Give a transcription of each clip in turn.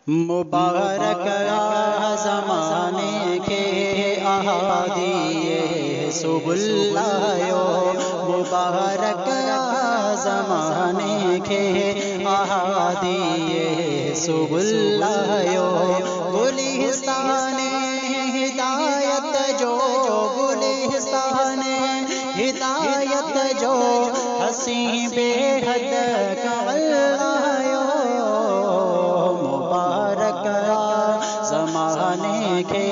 मुबारक ज़माने के अहादिए सुबुल्लायो, मुबारक ज़माने के अहादिए सुबुल्लायो। गुलिस्ताने हिदायत जो, गुलिस्ताने हिदायत जो, हसी बेहद कवल्लायो। मुबारक ज़माने के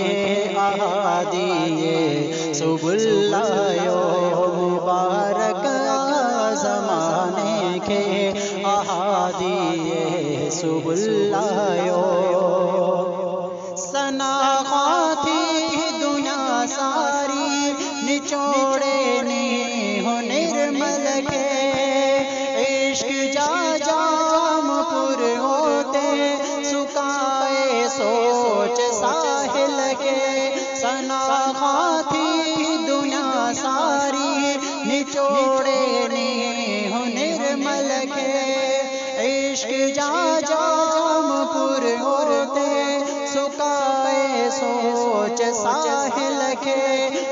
अहादिए सुबुल्लायो, मुबारक ज़माने के अहादिए सुबुल्लायो। सनाख़ाती दुनिया सारी निचोड़े नी हो निर्मल के, इश्क जा जाम पुर होते सुकाए सोच साहिल के। सनाख़ाती दुनिया सारी निचोड़े नी हो निर्मल के, इश्क जा जाम पुर होते सुकाए सोच साहिल के।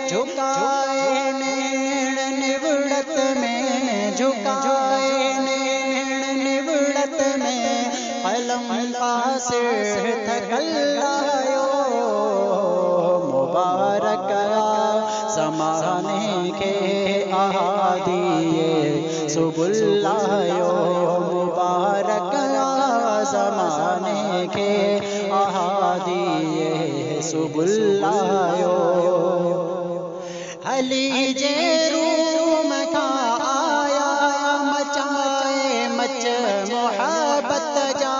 झुकाए नैण निवड़त में, झुकाए नैण निवड़त में, कलम पास थकल्लायो। मुबारक ज़माने के अहादिए सुबुल्लायो, मुबारक ज़माने के अहादिए सुबुल्लायो। अली जे रूम का आया मचाए मच मोहब्बत जा,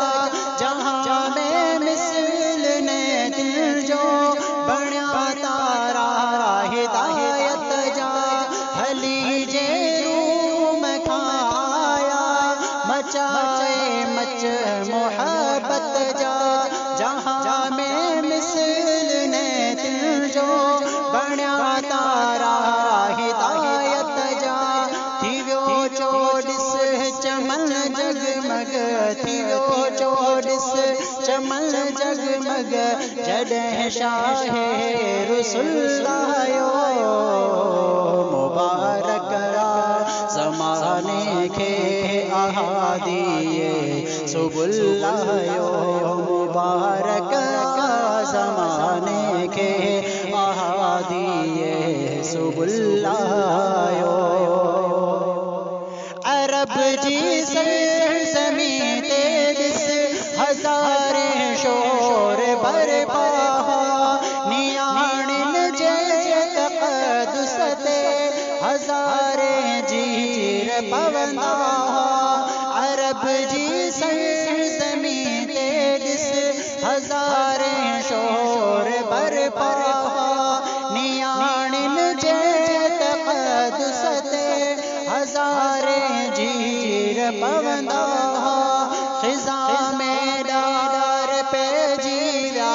जहाँ में मिसल ने दिल जो बण्या तारा हिदायत जा। अली जे रूम का आया मचाए मच मोहब्बत जा, जहाँ में मिसल ने दिल जो बण्या तारा हिदायत जा। थीव्यो चोडिस चमन जगमग, थीव्यो चोडिस चमन जगमग, जॾहिं शाहे रसूलुल्लायो। मुबारक ज़माने के अहादिए सुबुल्लायो, मुबारक ज़माने के अहादिए सुबुल्लायो। अरब जी सरज़मीं ते दिस हज़ारे शोर बरपा, नियाणिन जे तक़द्दुस ते हज़ारे जीर पवंदा। अरब जी सरज़मीं ते दिस हज़ारे शोर बरपा, नियाणिन जे तक़द्दुस ते हज़ारे जीर पवंदा। ख़िज़ा में डार पे जीवा,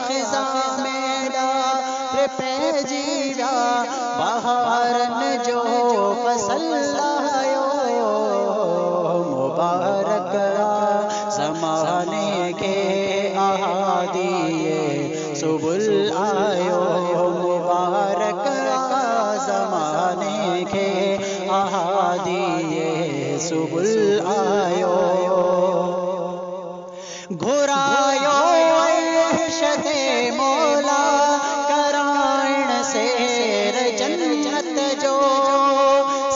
ख़िज़ा में डार पे जीवा, बहारन जो फसल लायो। मुबारक ज़माने के अहादिए सुबुल्लायो, मुबारक ज़माने के अहादिए सुबुल्लायो। घुरायो अर्शदे मौला कराइण सेर जन्नत जो,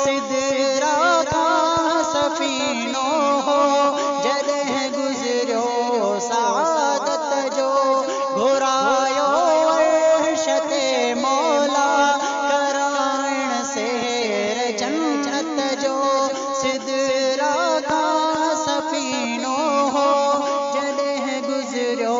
सिदरा का सफीनो हो जॾहिं गुज़रियो सआदत जो। घुरायो अर्शदे मौला कराइण सेर जन्नत जो, सिदरा का सफीनो हो जॾहिं गुज़रियो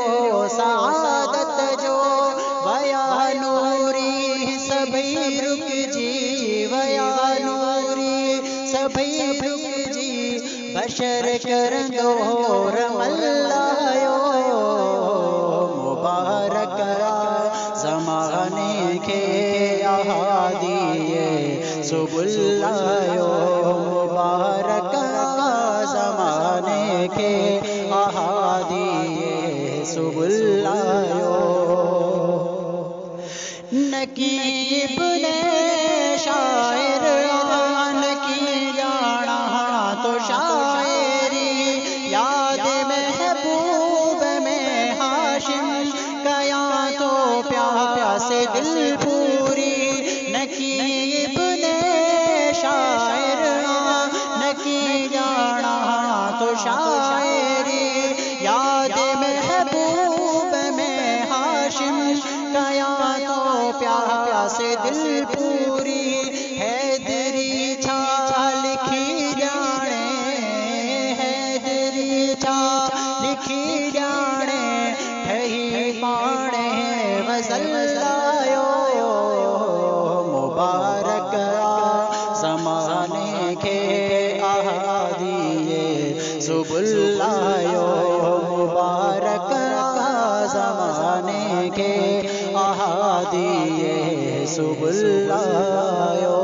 सुबुलायो। नकीब ने शायर नकी जाना तो शायरी, याद महबूब में हाशिम कया तो प्यासे दिल पूरी। नकीब ने शायर नकी जाना तो शायरी, याद महबूब में हाशिम कया तो प्यासे दिल पूरी। हैदरी छा लिखी जाने, हैदरी छा लिखी जाने, ठही पाणे गज़ल लायो। मुबारक ज़माने के अहादिए सुबुलायो। मुबारक ज़माने के अहादिए सुबुलायो।